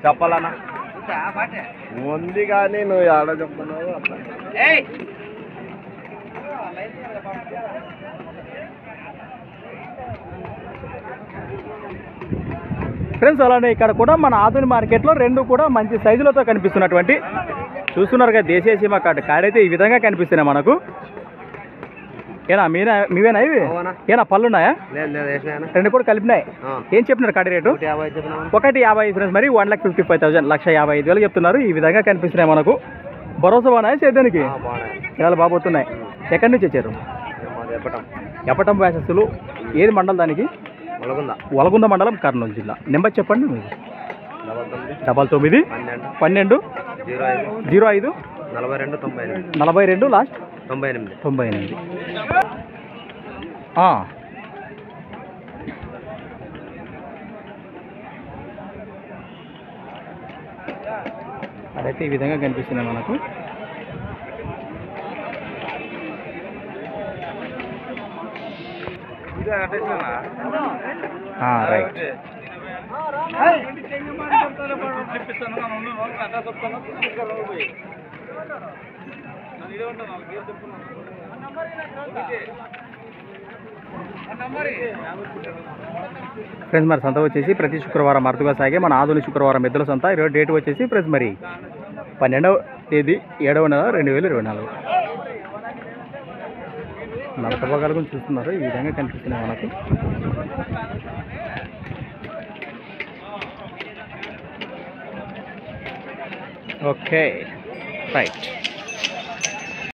చెప్పాలన్నా ఉంది కానీ నువ్వు ఆడ చెప్తున్నావు అట్లా. ఫ్రెండ్స్ అలానే ఇక్కడ కూడా మన ఆధునిక మార్కెట్లో రెండు కూడా మంచి సైజులతో కనిపిస్తున్నటువంటి చూస్తున్నారు కదా దేశీయ సీమ కాడైతే ఈ విధంగా కనిపిస్తున్నాయి మనకు. ఏనా మీవేనా ఇవి? ఏనా పళ్ళు ఉన్నాయా? రెండు కూడా కలిపినాయి. ఏం చెప్పినారు కాడి రేటు? 150 ఫ్రెండ్స్. మరి 1,55,000 1,55,000 చెప్తున్నారు. ఈ విధంగా కనిపిస్తున్నాయి మనకు. భరోసా బాగున్నాయా సేద్యానికి? చాలా బాగుతున్నాయి. ఎక్కడి నుంచి వచ్చారు? ఎప్పటం వ్యాసస్తులు. ఏది మండలం దానికి? వలగుంద మండలం, కర్నూలు జిల్లా. నెంబర్ చెప్పండి. 99 12 05 42 లాస్ట్ 98. అదైతే ఈ విధంగా కనిపిస్తున్నాయి మనకు. రైట్. ఫ్రెండ్స్ మరి సంత వచ్చేసి ప్రతి శుక్రవారం అరుదుగా సాగే మన ఆధునిక శుక్రవారం ఎద్దుల సంత. ఈరోజు డేట్ వచ్చేసి ఫ్రెండ్స్ మరి 12వ తేదీ 7వ నెల 2024. నలక భాగాల గురించి చూస్తున్నారు. ఈ విధంగా కనిపిస్తున్నాయి మనకు. Okay right.